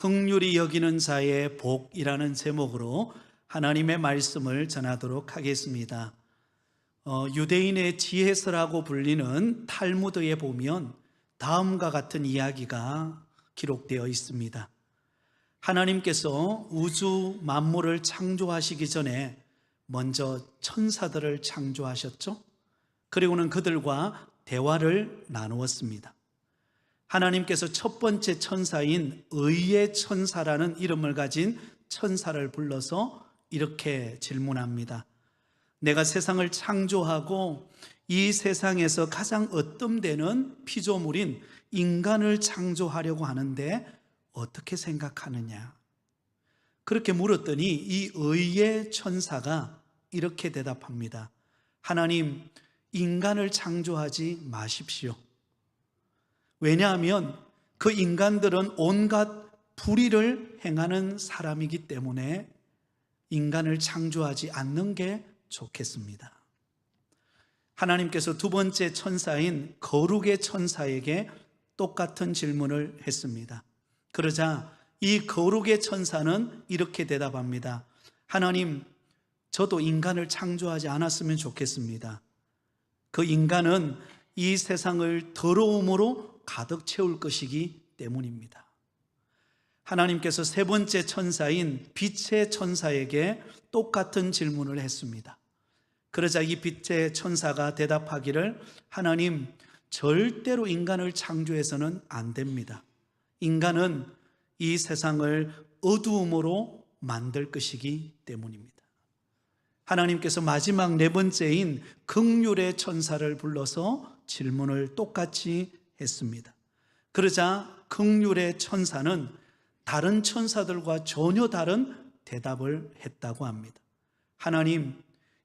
긍휼히 여기는 자의 복이라는 제목으로 하나님의 말씀을 전하도록 하겠습니다. 유대인의 지혜서라고 불리는 탈무드에 보면 다음과 같은 이야기가 기록되어 있습니다. 하나님께서 우주 만물을 창조하시기 전에 먼저 천사들을 창조하셨죠. 그리고는 그들과 대화를 나누었습니다. 하나님께서 첫 번째 천사인 의의 천사라는 이름을 가진 천사를 불러서 이렇게 질문합니다. 내가 세상을 창조하고 이 세상에서 가장 으뜸되는 피조물인 인간을 창조하려고 하는데 어떻게 생각하느냐? 그렇게 물었더니 이 의의 천사가 이렇게 대답합니다. 하나님, 인간을 창조하지 마십시오. 왜냐하면 그 인간들은 온갖 불의를 행하는 사람이기 때문에 인간을 창조하지 않는 게 좋겠습니다. 하나님께서 두 번째 천사인 거룩의 천사에게 똑같은 질문을 했습니다. 그러자 이 거룩의 천사는 이렇게 대답합니다. 하나님, 저도 인간을 창조하지 않았으면 좋겠습니다. 그 인간은 이 세상을 더러움으로 가득 채울 것이기 때문입니다. 하나님께서 세 번째 천사인 빛의 천사에게 똑같은 질문을 했습니다. 그러자 이 빛의 천사가 대답하기를 하나님, 절대로 인간을 창조해서는 안 됩니다. 인간은 이 세상을 어두움으로 만들 것이기 때문입니다. 하나님께서 마지막 네 번째인 긍휼의 천사를 불러서 질문을 똑같이 했습니다. 그러자 긍휼의 천사는 다른 천사들과 전혀 다른 대답을 했다고 합니다. 하나님,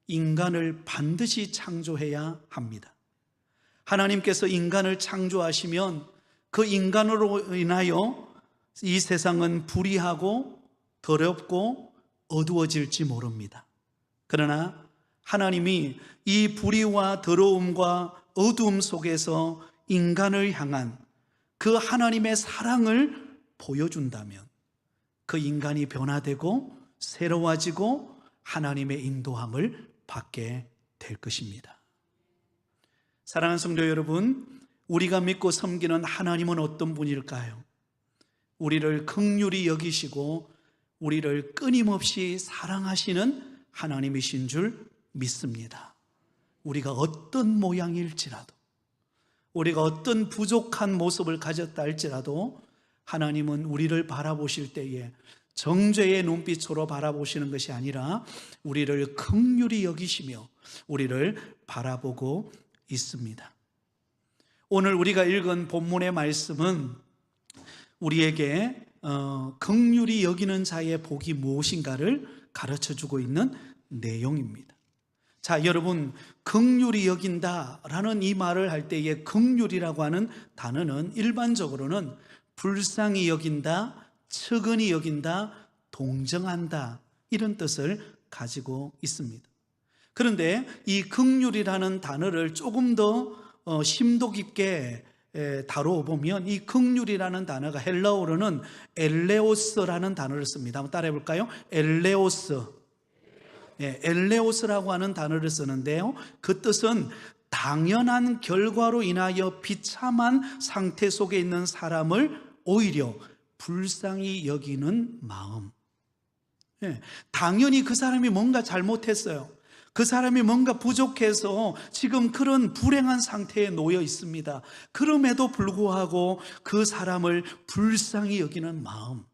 인간을 반드시 창조해야 합니다. 하나님께서 인간을 창조하시면 그 인간으로 인하여 이 세상은 불의하고 더럽고 어두워질지 모릅니다. 그러나 하나님이 이 불의와 더러움과 어두움 속에서 인간을 향한 그 하나님의 사랑을 보여준다면 그 인간이 변화되고 새로워지고 하나님의 인도함을 받게 될 것입니다. 사랑하는 성도 여러분, 우리가 믿고 섬기는 하나님은 어떤 분일까요? 우리를 긍휼히 여기시고 우리를 끊임없이 사랑하시는 하나님이신 줄 믿습니다. 우리가 어떤 모양일지라도, 우리가 어떤 부족한 모습을 가졌다 할지라도 하나님은 우리를 바라보실 때에 정죄의 눈빛으로 바라보시는 것이 아니라 우리를 긍휼히 여기시며 우리를 바라보고 있습니다. 오늘 우리가 읽은 본문의 말씀은 우리에게 긍휼히 여기는 자의 복이 무엇인가를 가르쳐주고 있는 내용입니다. 자, 여러분, 긍휼히 여긴다라는 이 말을 할 때의 긍휼이라고 하는 단어는 일반적으로는 불쌍히 여긴다, 측은히 여긴다, 동정한다, 이런 뜻을 가지고 있습니다. 그런데 이 긍휼이라는 단어를 조금 더 심도 깊게 다루어 보면 이 긍휼이라는 단어가 헬라어로는 엘레오스라는 단어를 씁니다. 한번 따라해 볼까요? 엘레오스. 엘레오스라고 하는 단어를 쓰는데요, 그 뜻은 당연한 결과로 인하여 비참한 상태 속에 있는 사람을 오히려 불쌍히 여기는 마음. 당연히 그 사람이 뭔가 잘못했어요. 그 사람이 뭔가 부족해서 지금 그런 불행한 상태에 놓여 있습니다. 그럼에도 불구하고 그 사람을 불쌍히 여기는 마음,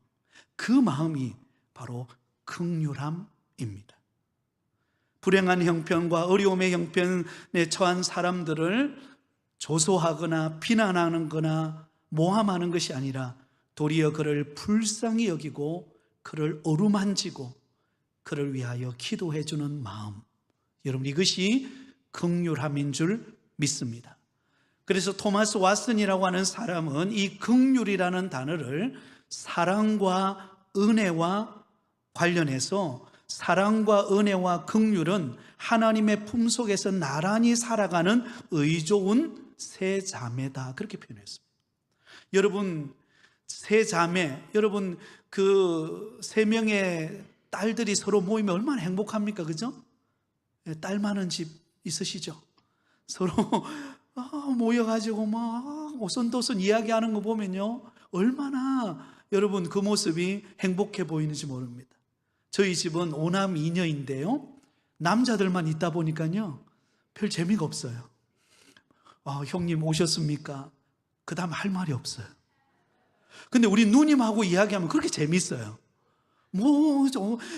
그 마음이 바로 긍휼함입니다. 불행한 형편과 어려움의 형편에 처한 사람들을 조소하거나 비난하는 거나 모함하는 것이 아니라 도리어 그를 불쌍히 여기고 그를 어루만지고 그를 위하여 기도해 주는 마음, 여러분, 이것이 긍휼함인 줄 믿습니다. 그래서 토마스 왓슨이라고 하는 사람은 이 긍휼이라는 단어를 사랑과 은혜와 관련해서 사랑과 은혜와 긍휼은 하나님의 품속에서 나란히 살아가는 의좋은 세 자매다, 그렇게 표현했습니다. 여러분, 세 자매, 여러분 그 세 명의 딸들이 서로 모이면 얼마나 행복합니까? 그죠? 딸 많은 집 있으시죠? 서로 모여가지고 막 오손도손 이야기하는 거 보면요, 얼마나 여러분 그 모습이 행복해 보이는지 모릅니다. 저희 집은 5남 2녀인데요, 남자들만 있다 보니까요 별 재미가 없어요. 형님 오셨습니까? 그 다음 할 말이 없어요. 근데 우리 누님하고 이야기하면 그렇게 재밌어요.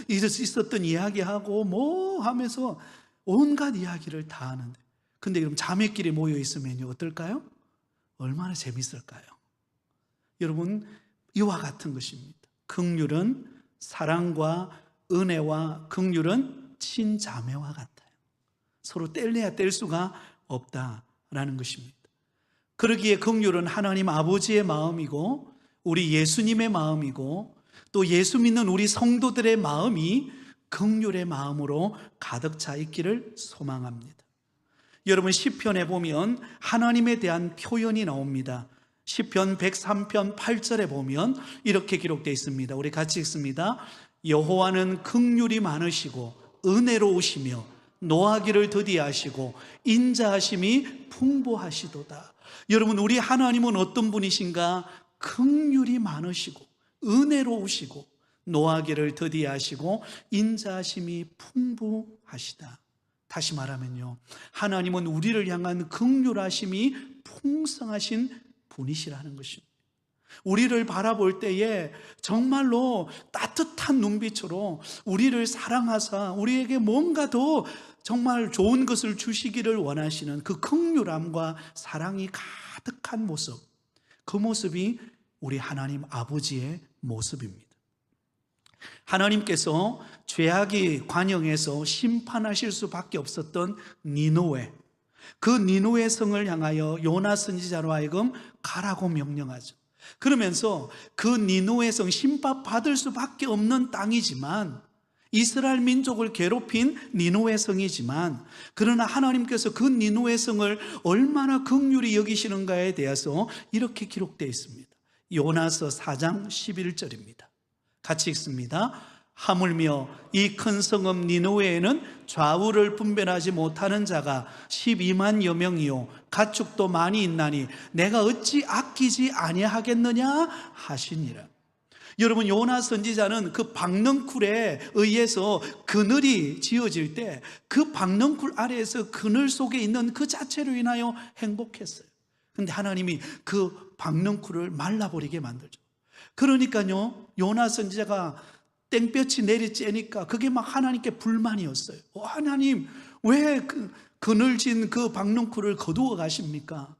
있었던 이야기하고 하면서 온갖 이야기를 다 하는데, 근데 그럼 자매끼리 모여 있으면 어떨까요? 얼마나 재밌을까요? 여러분, 이와 같은 것입니다. 긍휼은 사랑과 은혜와 긍휼은 친자매와 같아요. 서로 뗄래야 뗄 수가 없다라는 것입니다. 그러기에 긍휼은 하나님 아버지의 마음이고 우리 예수님의 마음이고 또 예수 믿는 우리 성도들의 마음이 긍휼의 마음으로 가득 차 있기를 소망합니다. 여러분, 시편에 보면 하나님에 대한 표현이 나옵니다. 시편 103편 8절에 보면 이렇게 기록되어 있습니다. 우리 같이 읽습니다. 여호와는 긍휼이 많으시고 은혜로우시며 노하기를 더디하시고 인자하심이 풍부하시도다. 여러분, 우리 하나님은 어떤 분이신가? 긍휼이 많으시고 은혜로우시고 노하기를 더디하시고 인자하심이 풍부하시다. 다시 말하면요, 하나님은 우리를 향한 긍휼하심이 풍성하신 분이시라는 것입니다. 우리를 바라볼 때에 정말로 따뜻한 눈빛으로 우리를 사랑하사 우리에게 뭔가 더 정말 좋은 것을 주시기를 원하시는 그 긍휼함과 사랑이 가득한 모습, 그 모습이 우리 하나님 아버지의 모습입니다. 하나님께서 죄악이 관영해서 심판하실 수밖에 없었던 니느웨, 그 니느웨 성을 향하여 요나 선지자로 하여금 가라고 명령하죠. 그러면서 그 니느웨 성, 심판받을 수밖에 없는 땅이지만, 이스라엘 민족을 괴롭힌 니느웨 성이지만, 그러나 하나님께서 그 니느웨 성을 얼마나 긍휼히 여기시는가에 대해서 이렇게 기록되어 있습니다. 요나서 4장 11절입니다. 같이 읽습니다. 하물며 이 큰 성읍 니느웨에는 좌우를 분별하지 못하는 자가 12만여 명이요 가축도 많이 있나니 내가 어찌 아끼지 아니하겠느냐 하시니라. 여러분, 요나 선지자는 그 박넝쿨에 의해서 그늘이 지어질 때 그 박넝쿨 아래에서 그늘 속에 있는 그 자체로 인하여 행복했어요. 그런데 하나님이 그 박넝쿨을 말라버리게 만들죠. 그러니까요, 요나 선지자가 땡볕이 내리쬐니까 그게 막 하나님께 불만이었어요. 하나님, 왜 그늘진 그 박넝쿨을 거두어 가십니까?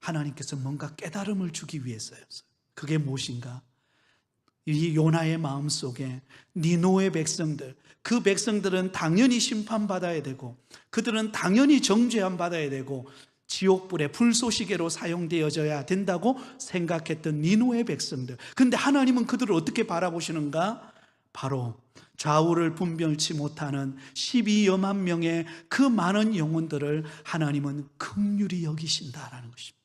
하나님께서 뭔가 깨달음을 주기 위해서였어요. 그게 무엇인가? 이 요나의 마음속에 니느웨 백성들, 그 백성들은 당연히 심판받아야 되고 그들은 당연히 정죄함 받아야 되고 지옥불의 불쏘시개로 사용되어져야 된다고 생각했던 니느웨 백성들, 근데 하나님은 그들을 어떻게 바라보시는가? 바로 좌우를 분별치 못하는 12여만 명의 그 많은 영혼들을 하나님은 긍휼히 여기신다라는 것입니다.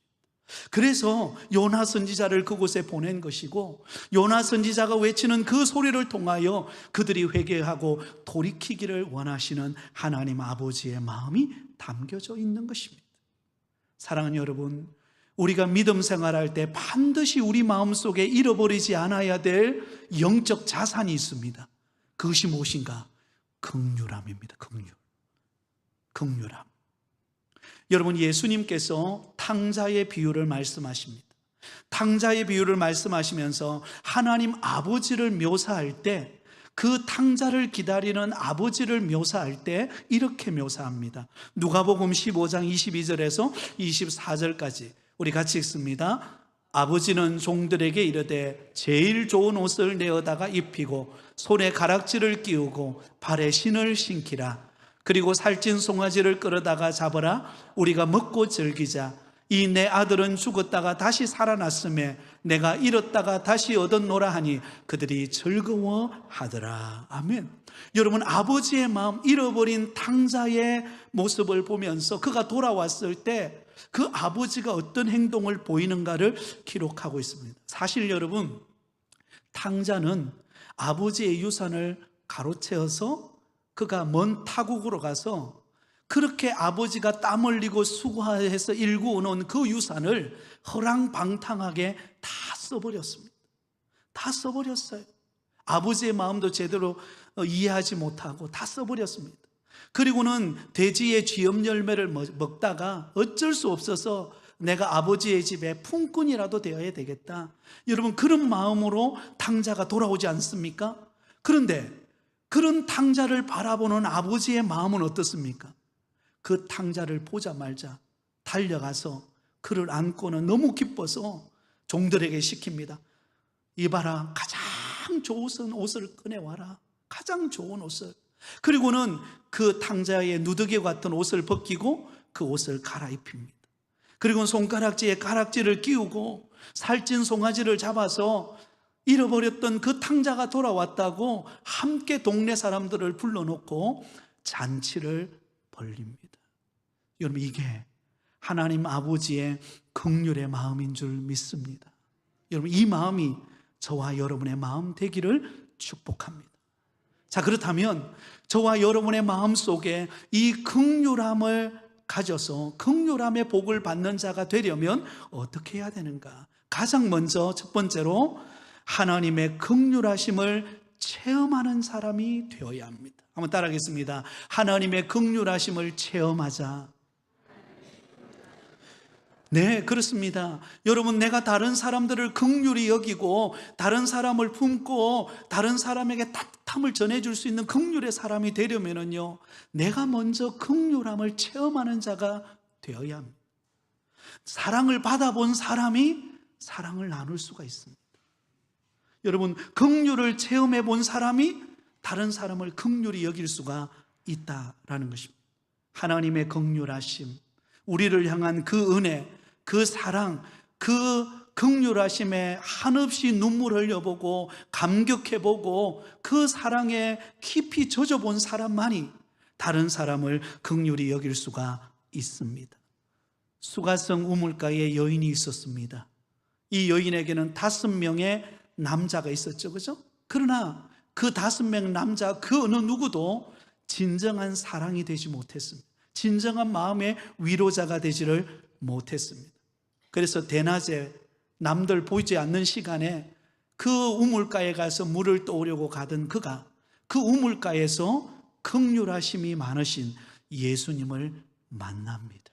그래서 요나 선지자를 그곳에 보낸 것이고, 요나 선지자가 외치는 그 소리를 통하여 그들이 회개하고 돌이키기를 원하시는 하나님 아버지의 마음이 담겨져 있는 것입니다. 사랑하는 여러분, 우리가 믿음 생활할 때 반드시 우리 마음속에 잃어버리지 않아야 될 영적 자산이 있습니다. 그것이 무엇인가? 긍휼함입니다. 긍휼함. 여러분, 예수님께서 탕자의 비유를 말씀하십니다. 탕자의 비유를 말씀하시면서 하나님 아버지를 묘사할 때, 그 탕자를 기다리는 아버지를 묘사할 때 이렇게 묘사합니다. 누가복음 15장 22절에서 24절까지 우리 같이 읽습니다. 아버지는 종들에게 이르되 제일 좋은 옷을 내어다가 입히고 손에 가락지를 끼우고 발에 신을 신기라. 그리고 살찐 송아지를 끌어다가 잡으라. 우리가 먹고 즐기자. 이 내 아들은 죽었다가 다시 살아났음에 내가 잃었다가 다시 얻었노라 하니 그들이 즐거워하더라. 아멘. 여러분, 아버지의 마음, 잃어버린 탕자의 모습을 보면서 그가 돌아왔을 때 그 아버지가 어떤 행동을 보이는가를 기록하고 있습니다. 사실 여러분, 탕자는 아버지의 유산을 가로채어서 그가 먼 타국으로 가서 그렇게 아버지가 땀 흘리고 수고해서 일구어 놓은 그 유산을 허랑방탕하게 다 써버렸습니다. 다 써버렸어요. 아버지의 마음도 제대로 이해하지 못하고 다 써버렸습니다. 그리고는 돼지의 쥐염 열매를 먹다가 어쩔 수 없어서 내가 아버지의 집에 품꾼이라도 되어야 되겠다, 여러분 그런 마음으로 탕자가 돌아오지 않습니까? 그런데 그런 탕자를 바라보는 아버지의 마음은 어떻습니까? 그 탕자를 보자마자 달려가서 그를 안고는 너무 기뻐서 종들에게 시킵니다. 이봐라, 가장 좋은 옷을 꺼내와라. 가장 좋은 옷을. 그리고는 그 탕자의 누더기 같은 옷을 벗기고 그 옷을 갈아입힙니다. 그리고 손가락지에 가락지를 끼우고 살찐 송아지를 잡아서 잃어버렸던 그 탕자가 돌아왔다고 함께 동네 사람들을 불러놓고 잔치를 벌립니다. 여러분, 이게 하나님 아버지의 긍휼의 마음인 줄 믿습니다. 여러분, 이 마음이 저와 여러분의 마음 되기를 축복합니다. 자, 그렇다면 저와 여러분의 마음 속에 이 긍휼함을 가져서 긍휼함의 복을 받는 자가 되려면 어떻게 해야 되는가? 가장 먼저 첫 번째로 하나님의 긍휼하심을 체험하는 사람이 되어야 합니다. 한번 따라하겠습니다. 하나님의 긍휼하심을 체험하자. 네, 그렇습니다. 여러분, 내가 다른 사람들을 긍휼히 여기고 다른 사람을 품고 다른 사람에게 따뜻함을 전해줄 수 있는 긍휼의 사람이 되려면요, 내가 먼저 긍휼함을 체험하는 자가 되어야 합니다. 사랑을 받아본 사람이 사랑을 나눌 수가 있습니다. 여러분, 긍휼을 체험해 본 사람이 다른 사람을 긍휼히 여길 수가 있다라는 것입니다. 하나님의 긍휼하심, 우리를 향한 그 은혜, 그 사랑, 그 긍휼하심에 한없이 눈물 흘려보고 감격해보고 그 사랑에 깊이 젖어본 사람만이 다른 사람을 긍휼히 여길 수가 있습니다. 수가성 우물가에 여인이 있었습니다. 이 여인에게는 5명의 남자가 있었죠, 그죠? 그러나 그 5명 남자 그 어느 누구도 진정한 사랑이 되지 못했습니다. 진정한 마음의 위로자가 되지를 못했습니다. 그래서 대낮에 남들 보이지 않는 시간에 그 우물가에 가서 물을 떠오려고 가던 그가 그 우물가에서 긍휼하심이 많으신 예수님을 만납니다.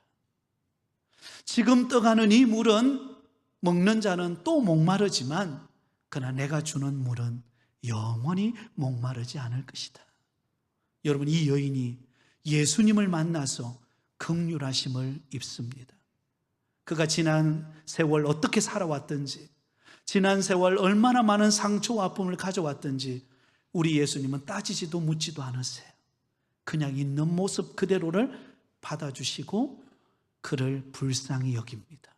지금 떠가는 이 물은 먹는 자는 또 목마르지만 그러나 내가 주는 물은 영원히 목마르지 않을 것이다. 여러분, 이 여인이 예수님을 만나서 긍휼하심을 입습니다. 그가 지난 세월 어떻게 살아왔든지, 지난 세월 얼마나 많은 상처와 아픔을 가져왔든지 우리 예수님은 따지지도 묻지도 않으세요. 그냥 있는 모습 그대로를 받아주시고 그를 불쌍히 여깁니다.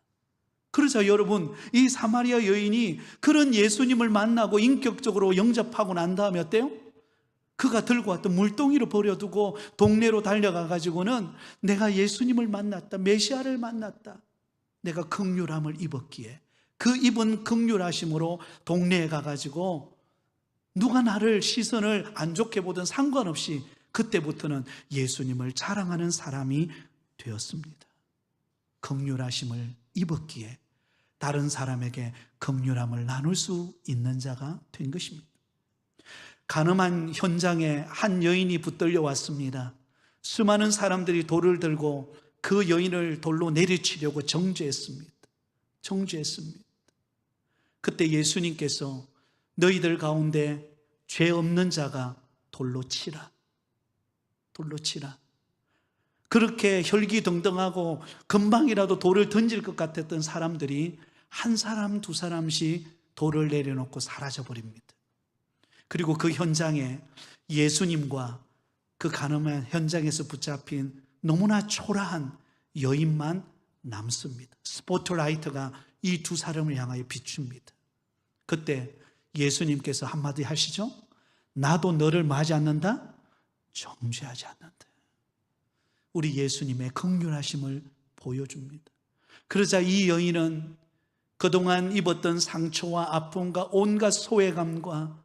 그러자 여러분, 이 사마리아 여인이 그런 예수님을 만나고 인격적으로 영접하고 난 다음에 어때요? 그가 들고 왔던 물동이를 버려두고 동네로 달려가 가지고는 내가 예수님을 만났다, 메시아를 만났다, 내가 긍휼함을 입었기에 그 입은 긍휼하심으로 동네에 가가지고 누가 나를 시선을 안 좋게 보든 상관없이 그때부터는 예수님을 자랑하는 사람이 되었습니다. 긍휼하심을 입었기에 다른 사람에게 긍휼함을 나눌 수 있는 자가 된 것입니다. 가늠한 현장에 한 여인이 붙들려 왔습니다. 수많은 사람들이 돌을 들고 그 여인을 돌로 내리치려고 정죄했습니다. 그때 예수님께서 너희들 가운데 죄 없는 자가 돌로 치라. 그렇게 혈기등등하고 금방이라도 돌을 던질 것 같았던 사람들이 한 사람 두 사람씩 돌을 내려놓고 사라져버립니다. 그리고 그 현장에 예수님과 그 가늠한 현장에서 붙잡힌 너무나 초라한 여인만 남습니다. 스포트라이트가 이 두 사람을 향하여 비춥니다. 그때 예수님께서 한마디 하시죠. 나도 너를 마지 않는다? 정죄하지 않는다. 우리 예수님의 긍휼하심을 보여줍니다. 그러자 이 여인은 그동안 입었던 상처와 아픔과 온갖 소외감과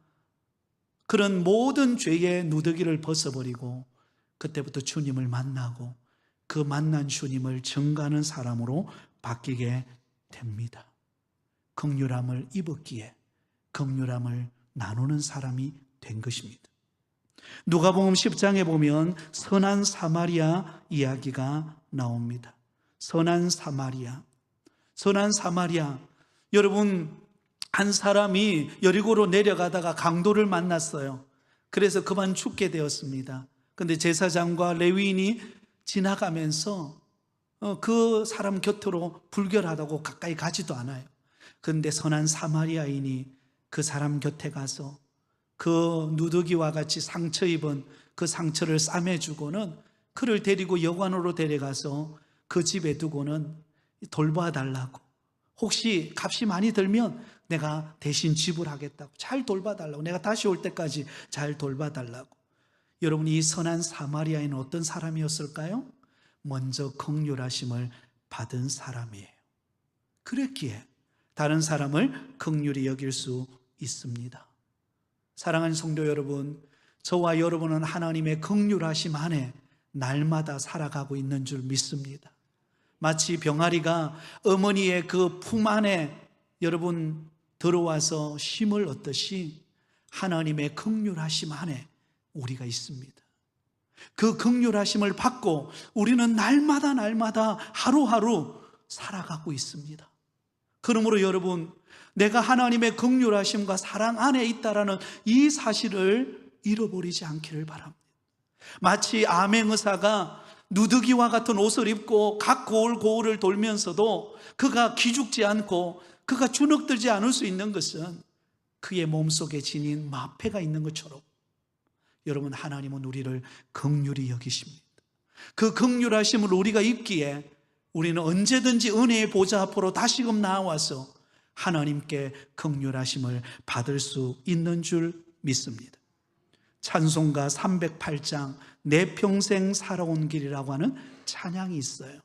그런 모든 죄의 누더기를 벗어버리고 그때부터 주님을 만나고 그 만난 주님을 증거하는 사람으로 바뀌게 됩니다. 긍휼함을 입었기에 긍휼함을 나누는 사람이 된 것입니다. 누가복음 10장에 보면 선한 사마리아 이야기가 나옵니다. 선한 사마리아. 여러분, 한 사람이 여리고로 내려가다가 강도를 만났어요. 그래서 그만 죽게 되었습니다. 그런데 제사장과 레위인이 지나가면서 그 사람 곁으로 불결하다고 가까이 가지도 않아요. 그런데 선한 사마리아인이 그 사람 곁에 가서 그 누더기와 같이 상처 입은 그 상처를 싸매주고는 그를 데리고 여관으로 데려가서 그 집에 두고는 돌봐달라고, 혹시 값이 많이 들면 내가 대신 지불하겠다고, 잘 돌봐달라고, 내가 다시 올 때까지 잘 돌봐달라고. 여러분, 이 선한 사마리아인은 어떤 사람이었을까요? 먼저 긍휼하심을 받은 사람이에요. 그랬기에 다른 사람을 긍휼히 여길 수 있습니다. 사랑하는 성도 여러분, 저와 여러분은 하나님의 긍휼하심 안에 날마다 살아가고 있는 줄 믿습니다. 마치 병아리가 어머니의 그 품 안에 여러분 들어와서 쉼을 얻듯이 하나님의 긍휼하심 안에 우리가 있습니다. 그 긍휼하심을 받고 우리는 날마다 하루하루 살아가고 있습니다. 그러므로 여러분, 내가 하나님의 긍휼하심과 사랑 안에 있다라는 이 사실을 잃어버리지 않기를 바랍니다. 마치 암행의사가 누더기와 같은 옷을 입고 각 고을을 돌면서도 그가 기죽지 않고 그가 주눅들지 않을 수 있는 것은 그의 몸속에 지닌 마패가 있는 것처럼, 여러분, 하나님은 우리를 긍휼히 여기십니다. 그 긍휼하심을 우리가 입기에 우리는 언제든지 은혜의 보좌 앞으로 다시금 나와서 하나님께 긍휼하심을 받을 수 있는 줄 믿습니다. 찬송가 308장 내 평생 살아온 길이라고 하는 찬양이 있어요.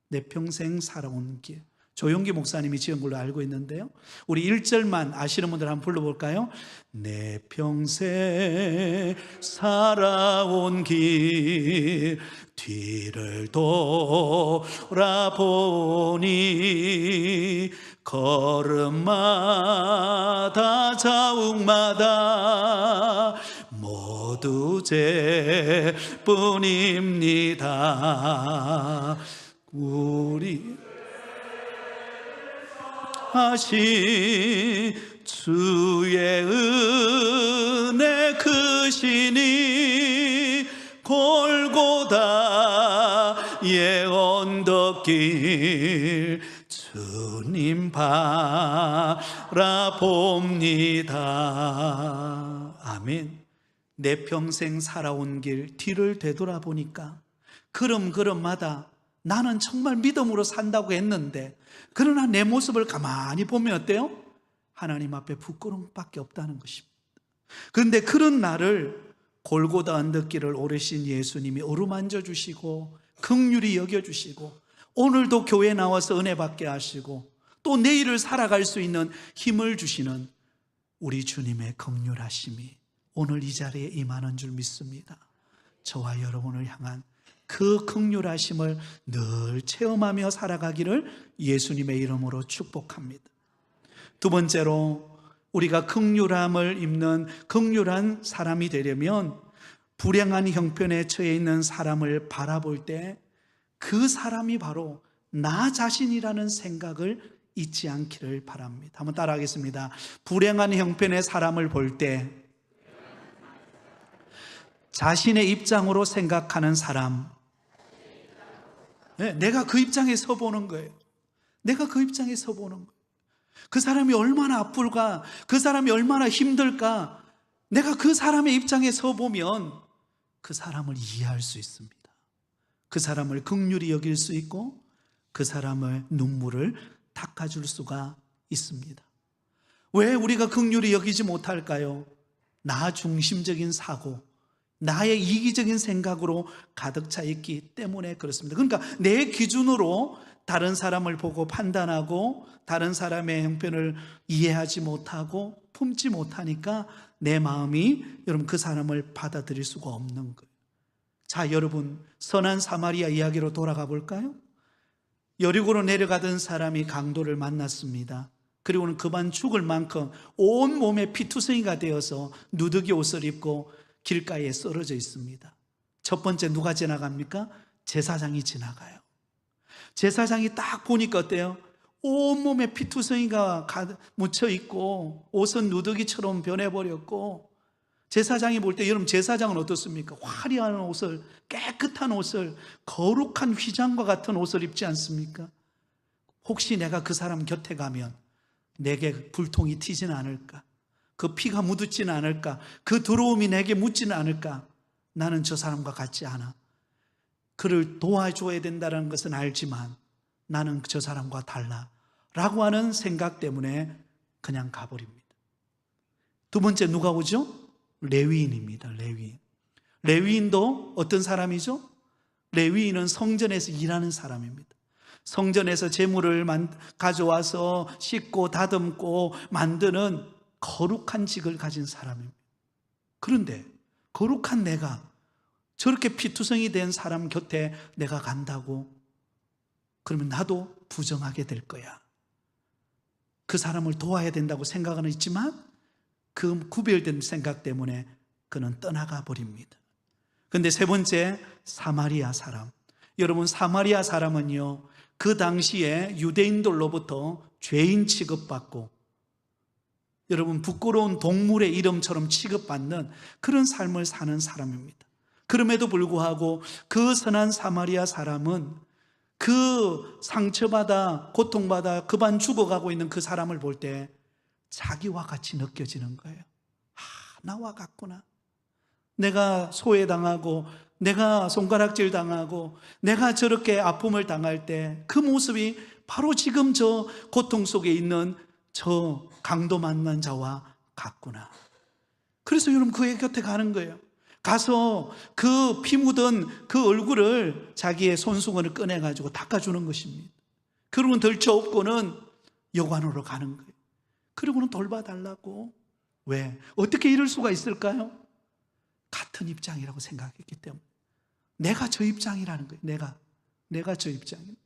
내 평생 살아온 길. 조용기 목사님이 지은 걸로 알고 있는데요, 우리 1절만 아시는 분들 한번 불러볼까요? 내 평생 살아온 길 뒤를 돌아보니 걸음마다 자욱마다 모두 죄뿐입니다. 우리 하신 주의 은혜 크시니 골고다의 언덕길 주님 바라봅니다. 아멘. 내 평생 살아온 길 뒤를 되돌아보니까 걸음걸음마다 나는 정말 믿음으로 산다고 했는데, 그러나 내 모습을 가만히 보면 어때요? 하나님 앞에 부끄러움밖에 없다는 것입니다. 그런데 그런 나를 골고다 언덕길을 오르신 예수님이 어루만져 주시고 긍휼히 여겨주시고 오늘도 교회에 나와서 은혜 받게 하시고 또 내일을 살아갈 수 있는 힘을 주시는 우리 주님의 긍휼하심이 오늘 이 자리에 임하는 줄 믿습니다. 저와 여러분을 향한 그 긍휼하심을 늘 체험하며 살아가기를 예수님의 이름으로 축복합니다. 두 번째로, 우리가 긍휼함을 입는 긍휼한 사람이 되려면 불행한 형편에 처해 있는 사람을 바라볼 때 그 사람이 바로 나 자신이라는 생각을 잊지 않기를 바랍니다. 한번 따라하겠습니다. 불행한 형편의 사람을 볼 때 자신의 입장으로 생각하는 사람, 내가 그 입장에 서 보는 거예요. 내가 그 입장에 서 보는 거예요. 그 사람이 얼마나 아플까, 그 사람이 얼마나 힘들까, 내가 그 사람의 입장에 서 보면 그 사람을 이해할 수 있습니다. 그 사람을 긍휼히 여길 수 있고 그 사람의 눈물을 닦아줄 수가 있습니다. 왜 우리가 긍휼히 여기지 못할까요? 나 중심적인 사고, 나의 이기적인 생각으로 가득 차 있기 때문에 그렇습니다. 그러니까 내 기준으로 다른 사람을 보고 판단하고 다른 사람의 형편을 이해하지 못하고 품지 못하니까 내 마음이 여러분 그 사람을 받아들일 수가 없는 거예요. 자, 여러분 선한 사마리아 이야기로 돌아가 볼까요? 여리고로 내려가던 사람이 강도를 만났습니다. 그리고는 그만 죽을 만큼 온몸에 피투성이가 되어서 누더기 옷을 입고 길가에 쓰러져 있습니다. 첫 번째 누가 지나갑니까? 제사장이 지나가요. 제사장이 딱 보니까 어때요? 온몸에 피투성이가 묻혀 있고 옷은 누더기처럼 변해버렸고, 제사장이 볼 때 여러분 제사장은 어떻습니까? 화려한 옷을, 깨끗한 옷을, 거룩한 휘장과 같은 옷을 입지 않습니까? 혹시 내가 그 사람 곁에 가면 내게 불통이 튀지는 않을까? 그 피가 묻지는 않을까? 그 더러움이 내게 묻지는 않을까? 나는 저 사람과 같지 않아. 그를 도와줘야 된다는 것은 알지만 나는 저 사람과 달라 라고 하는 생각 때문에 그냥 가버립니다. 두 번째 누가 오죠? 레위인입니다. 레위인. 레위인도 어떤 사람이죠? 레위인은 성전에서 일하는 사람입니다. 성전에서 제물을 가져와서 씻고 다듬고 만드는 거룩한 직을 가진 사람입니다. 그런데 거룩한 내가 저렇게 피투성이 된 사람 곁에 내가 간다고 그러면 나도 부정하게 될 거야. 그 사람을 도와야 된다고 생각은 있지만 그 구별된 생각 때문에 그는 떠나가 버립니다. 그런데 세 번째, 사마리아 사람. 여러분 사마리아 사람은요, 그 당시에 유대인들로부터 죄인 취급받고 여러분 부끄러운 동물의 이름처럼 취급받는 그런 삶을 사는 사람입니다. 그럼에도 불구하고 그 선한 사마리아 사람은 그 상처받아 고통받아 그만 죽어가고 있는 그 사람을 볼 때 자기와 같이 느껴지는 거예요. 나와 같구나. 내가 소외당하고 내가 손가락질 당하고 내가 저렇게 아픔을 당할 때 그 모습이 바로 지금 저 고통 속에 있는 저 강도 만난 자와 같구나. 그래서 여러분 그의 곁에 가는 거예요. 가서 그 피 묻은 그 얼굴을 자기의 손수건을 꺼내가지고 닦아주는 것입니다. 그러고는 덜쳐엎고는 여관으로 가는 거예요. 그리고는 돌봐달라고. 왜? 어떻게 이럴 수가 있을까요? 같은 입장이라고 생각했기 때문에. 내가 저 입장이라는 거예요. 내가 저 입장이에요.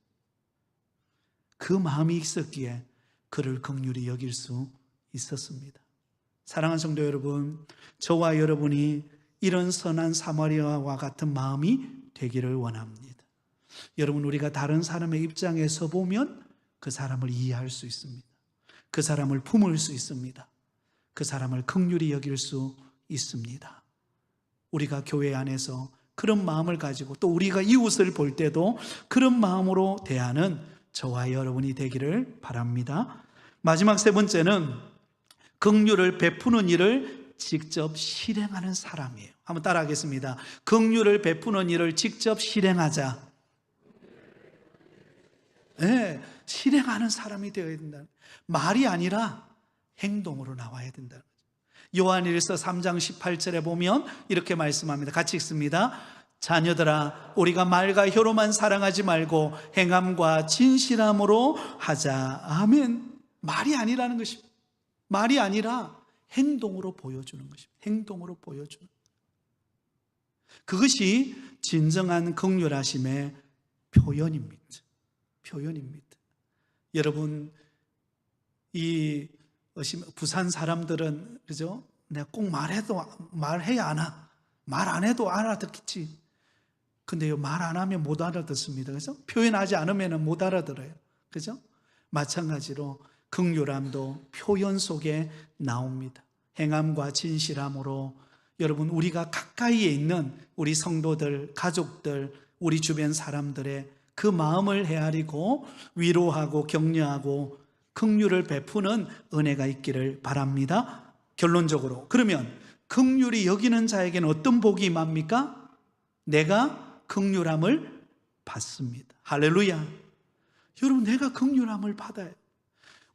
그 마음이 있었기에 그를 긍휼히 여길 수 있었습니다. 사랑하는 성도 여러분, 저와 여러분이 이런 선한 사마리아와 같은 마음이 되기를 원합니다. 여러분, 우리가 다른 사람의 입장에 서 보면 그 사람을 이해할 수 있습니다. 그 사람을 품을 수 있습니다. 그 사람을 긍휼히 여길 수 있습니다. 우리가 교회 안에서 그런 마음을 가지고 또 우리가 이웃을 볼 때도 그런 마음으로 대하는 저와 여러분이 되기를 바랍니다. 마지막 세 번째는 긍휼을 베푸는 일을 직접 실행하는 사람이에요. 한번 따라하겠습니다. 긍휼을 베푸는 일을 직접 실행하자. 네, 실행하는 사람이 되어야 된다. 말이 아니라 행동으로 나와야 된다. 요한일서 3장 18절에 보면 이렇게 말씀합니다. 같이 읽습니다. 자녀들아, 우리가 말과 혀로만 사랑하지 말고 행함과 진실함으로 하자. 아멘. 말이 아니라는 것입니다. 말이 아니라 행동으로 보여주는 것입니다. 행동으로 보여주는. 그것이 진정한 긍휼하심의 표현입니다. 표현입니다. 여러분, 이 부산 사람들은 그죠? 내가 꼭 말해야 하나? 말 안 해도 알아듣겠지. 근데 말 안 하면 못 알아듣습니다. 그죠? 표현하지 않으면 못 알아들어요. 그죠? 마찬가지로 긍휼함도 표현 속에 나옵니다. 행함과 진실함으로 여러분, 우리가 가까이에 있는 우리 성도들, 가족들, 우리 주변 사람들의 그 마음을 헤아리고 위로하고 격려하고 긍휼을 베푸는 은혜가 있기를 바랍니다. 결론적으로, 그러면 긍휼히 여기는 자에게는 어떤 복이 임합니까? 내가 긍휼함을 받습니다. 할렐루야. 여러분, 내가 긍휼함을 받아요.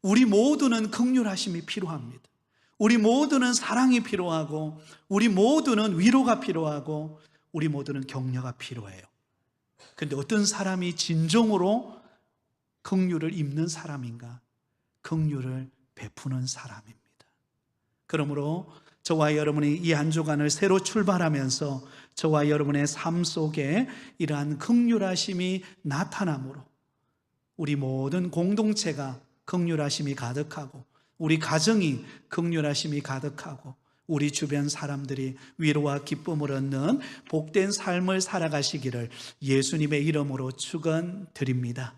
우리 모두는 긍휼하심이 필요합니다. 우리 모두는 사랑이 필요하고 우리 모두는 위로가 필요하고 우리 모두는 격려가 필요해요. 그런데 어떤 사람이 진정으로 긍휼을 입는 사람인가? 긍휼을 베푸는 사람입니다. 그러므로 저와 여러분이 이 한 주간을 새로 출발하면서 저와 여러분의 삶 속에 이러한 긍휼하심이 나타나므로 우리 모든 공동체가 긍휼하심이 가득하고, 우리 가정이 긍휼하심이 가득하고, 우리 주변 사람들이 위로와 기쁨을 얻는 복된 삶을 살아가시기를 예수님의 이름으로 축원드립니다.